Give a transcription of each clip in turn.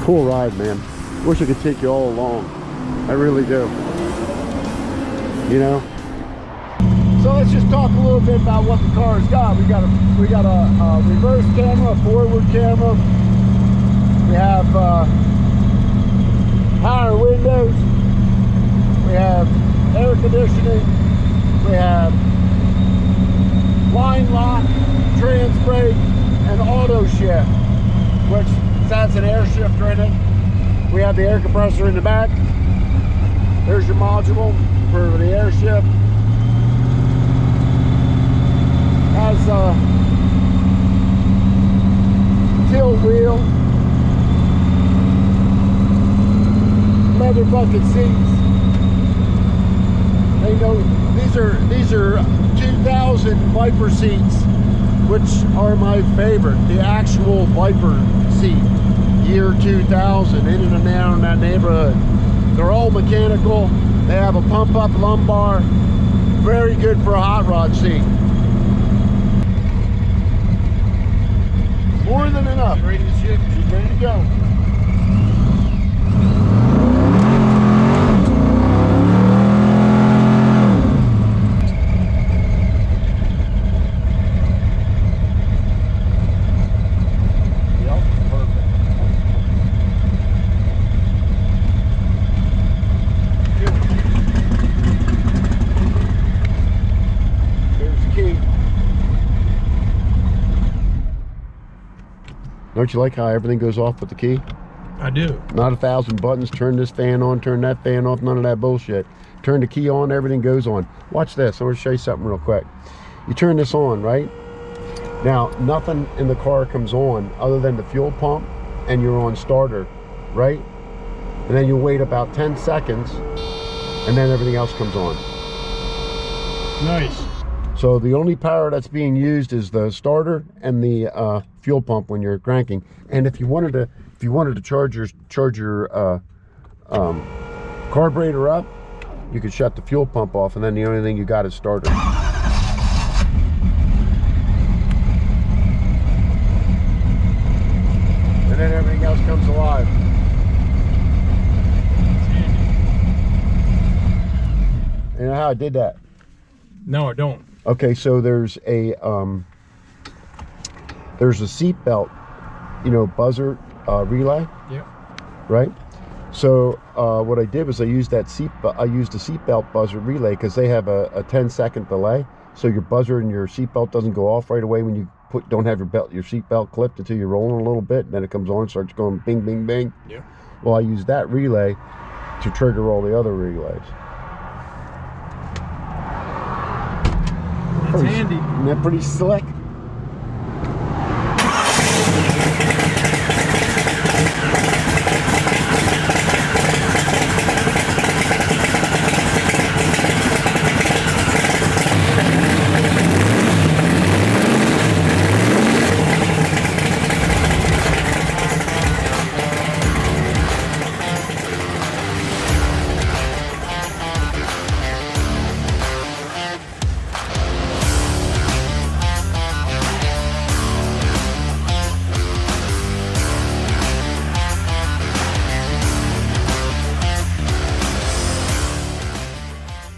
Cool ride, man. Wish I could take you all along. I really do. You know? So let's just talk a little bit about what the car's got. We got a reverse camera, a forward camera. We have power windows. We have air conditioning. We have line lock, trans brake, and auto shift, which has an air shifter in it. We have the air compressor in the back. There's your module for the air shift. Has a tilt wheel, leather bucket seats. They know these are 2000 Viper seats, which are my favorite. The actual Viper seat, year 2000, in and around that neighborhood. They're all mechanical. They have a pump-up lumbar. Very good for a hot rod seat. More than enough. Ready to shift? She's ready to go. Don't you like how everything goes off with the key? I do. Not 1,000 buttons, turn this fan on, turn that fan off, none of that bullshit. Turn the key on, everything goes on. Watch this, I'm gonna show you something real quick. You turn this on, right? Now, nothing in the car comes on other than the fuel pump, and you're on starter, right? And then you wait about 10 seconds, and then everything else comes on. Nice. So the only power that's being used is the starter and the fuel pump when you're cranking. And if you wanted to charge your carburetor up, you could shut the fuel pump off, and then the only thing you got is starter. And then everything else comes alive. You know how I did that? No, I don't. Okay, so there's a seat belt, you know, buzzer relay. Yeah. Right. So what I did was I used the seat belt buzzer relay because they have a 10-second delay. So your buzzer and your seat belt doesn't go off right away when you don't have your seat belt clipped until you're rolling a little bit, and then it comes on and starts going bing, bing, bing. Yeah. Well, I used that relay to trigger all the other relays. It's handy. Isn't that pretty slick?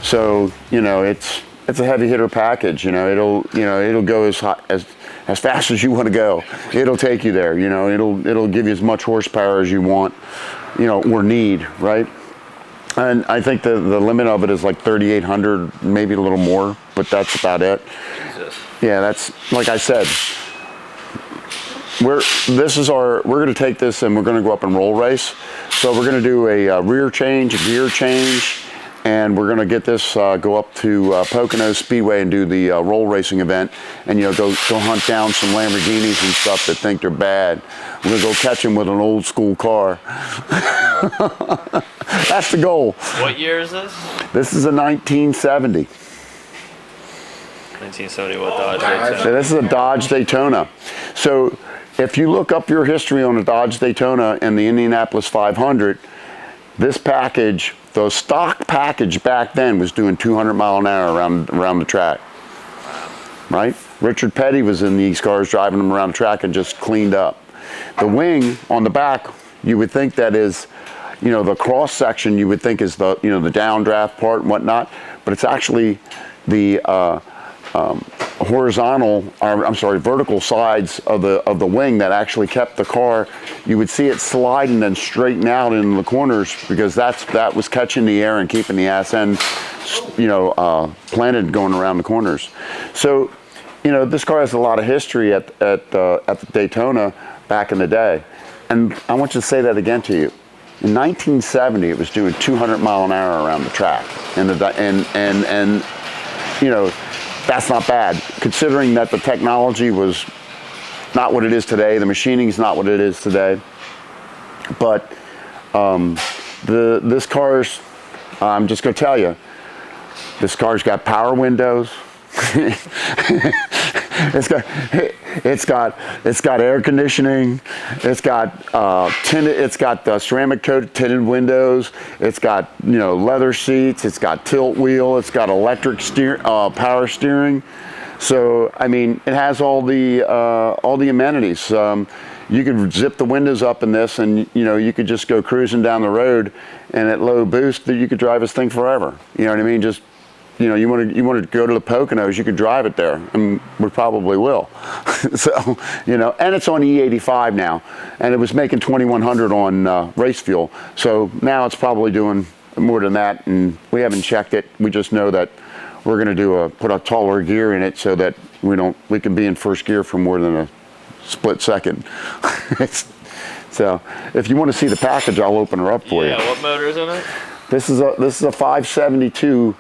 So, you know, it's a heavy hitter package. You know, it'll go as fast as you want to go. It'll take you there. You know, it'll give you as much horsepower as you want, you know, or need, right? And I think the limit of it is like 3,800, maybe a little more, but that's about it. Jesus. Yeah, that's, like I said, we're going to take this and we're going to go up and roll race. So we're going to do a rear change, a gear change, and we're going to get this go up to Pocono Speedway and do the roll racing event, and you know, go hunt down some Lamborghinis and stuff that think they're bad. We're going to go catch them with an old school car. That's the goal. What year is this? This is a 1970. 1970 what Dodge Daytona? So this is a Dodge Daytona. So if you look up your history on a Dodge Daytona and the Indianapolis 500, this package, the stock package back then was doing 200 mile an hour around the track. Right? Richard Petty was in these cars driving them around the track and just cleaned up. The wing on the back you would think that is, the cross section you would think is the, the downdraft part and whatnot, but it's actually the vertical sides of the wing that actually kept the car. You would see it slide and then straighten out in the corners because that was catching the air and keeping the ass end, planted going around the corners. So, this car has a lot of history at the Daytona back in the day, and I want you to say that again to you. In 1970, it was doing 200 mile an hour around the track, and that's not bad, considering that the technology was not what it is today. The machining is not what it is today. But this car's, I'm just going to tell you, this car's got power windows. It's got air conditioning. It's got tinted. It's got ceramic coated tinted windows. It's got leather seats. It's got tilt wheel. It's got electric power steering. So I mean, it has all the amenities. You could zip the windows up in this, and you could just go cruising down the road, and at low boost, you could drive this thing forever. You know what I mean? Just you want to go to the Poconos, you could drive it there, and we probably will. So, and it's on E85 now, and it was making 2100 on race fuel. So now it's probably doing more than that, and we haven't checked it. We just know that we're going to put a taller gear in it so that we can be in first gear for more than a split second. So if you want to see the package, I'll open her up for you. Yeah, what motor is in it? This is a 572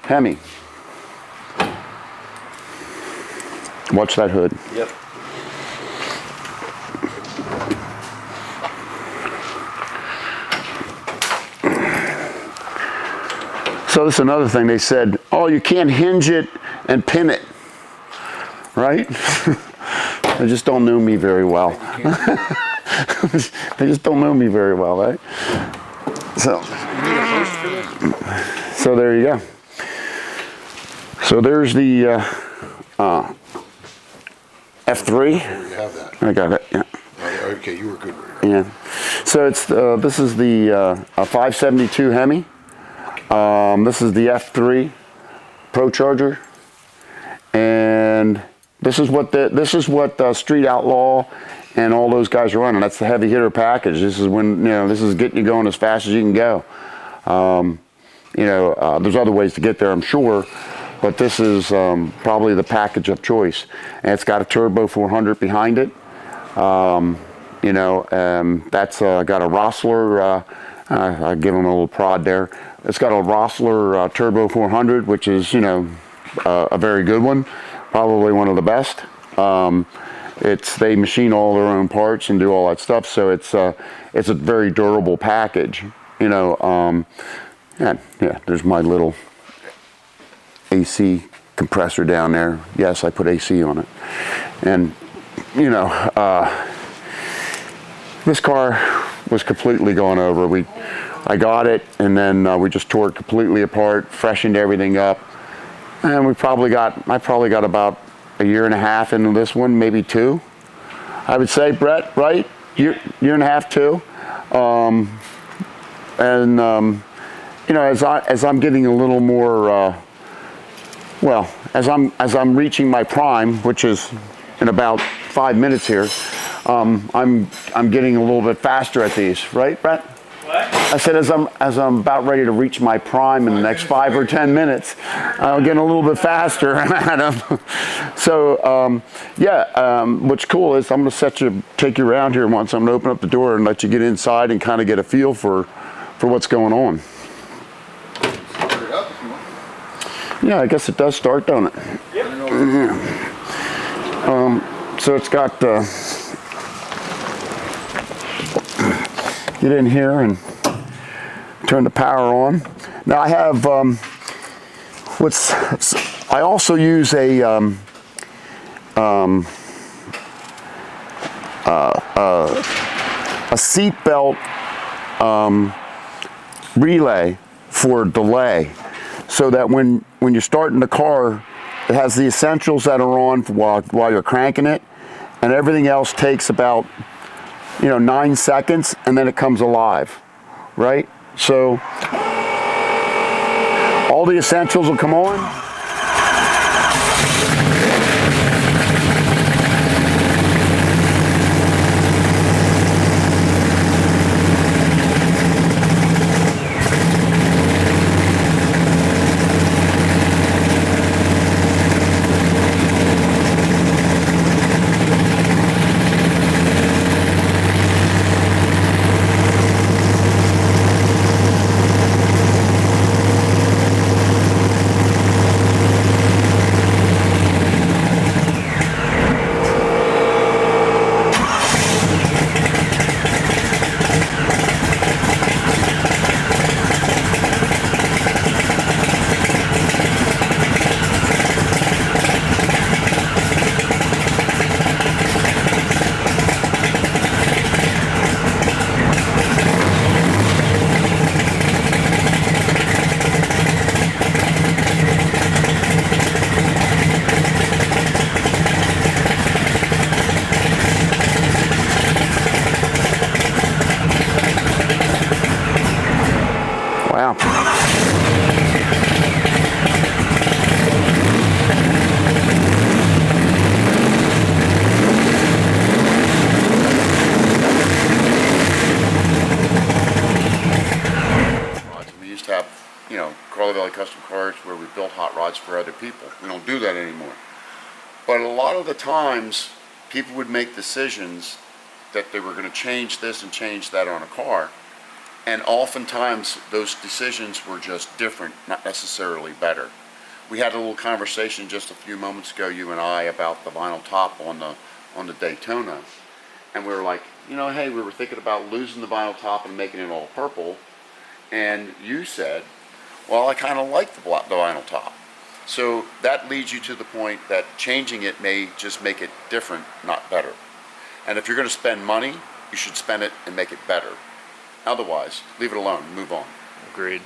Hemi. Watch that hood. Yep. So this is another thing they said, oh, you can't hinge it and pin it, right? They just don't know me very well. They just don't know me very well, right? So there you go. So there's the F3. You have that. I got it. Yeah. Okay, you were good. Yeah. So it's this is the 572 Hemi. This is the F3 Pro Charger, and this is what Street Outlaw and all those guys are running. That's the heavy hitter package. This is when this is getting you going as fast as you can go. There's other ways to get there, I'm sure, but this is probably the package of choice. And it's got a turbo 400 behind it. That's got a Rossler. I give them a little prod there. It's got a Rossler turbo 400, which is a very good one, probably one of the best. They machine all their own parts and do all that stuff, so it's a very durable package. Yeah, there's my little AC compressor down there. Yes, I put AC on it. And, this car was completely gone over. I got it, and then we just tore it completely apart, freshened everything up. And I probably got about a year and a half into this one, maybe 2. I would say, Brett, right? Year and a half, 2. As I'm getting a little more, as I'm reaching my prime, which is in about 5 minutes here, I'm getting a little bit faster at these, right, Brett? What? I said as I'm about ready to reach my prime in the next 5 or 10 minutes, I'm getting a little bit faster at them. So what's cool is I'm going to take you around here once. I'm going to open up the door and let you get inside and kind of get a feel for what's going on. Start it up if you want. Yeah, I guess it does start, don't it? Yep. So it's got get in here and turn the power on. Now I have I also use a seat belt relay for delay, so that when you're starting the car, it has the essentials that are on while you're cranking it, and everything else takes about 9 seconds, and then it comes alive, right? So all the essentials will come on. Wow. We used to have, Crawley Valley Custom Cars where we built hot rods for other people. We don't do that anymore. But a lot of the times, people would make decisions that they were going to change this and change that on a car. And oftentimes those decisions were just different, not necessarily better. We had a little conversation just a few moments ago, you and I, about the vinyl top on the Daytona. And we were like, hey, we were thinking about losing the vinyl top and making it all purple. And you said, well, I kind of like the vinyl top. So that leads you to the point that changing it may just make it different, not better. And if you're going to spend money, you should spend it and make it better. Otherwise, leave it alone and move on. Agreed.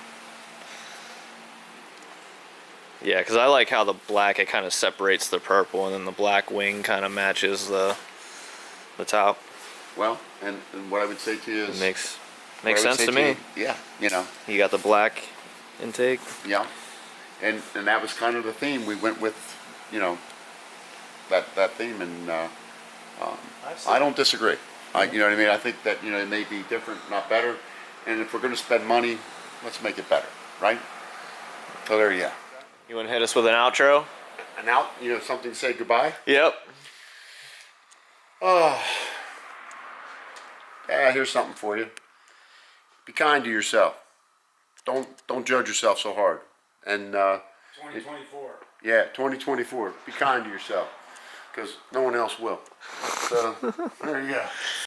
Yeah, because I like how the black, it kind of separates the purple, and then the black wing kind of matches the top. Well, and what I would say to you is... It makes sense to me. Yeah, You got the black intake. Yeah. And that was kind of the theme. We went with, that theme, and I don't disagree. You know what I mean? I think that, it may be different, not better. And if we're going to spend money, let's make it better, right? So there you go. You want to hit us with an outro? And now, something to say goodbye? Yep. Oh. Yeah, here's something for you. Be kind to yourself. Don't judge yourself so hard. And 2024. Yeah, 2024. Be kind to yourself, because no one else will. So there you go.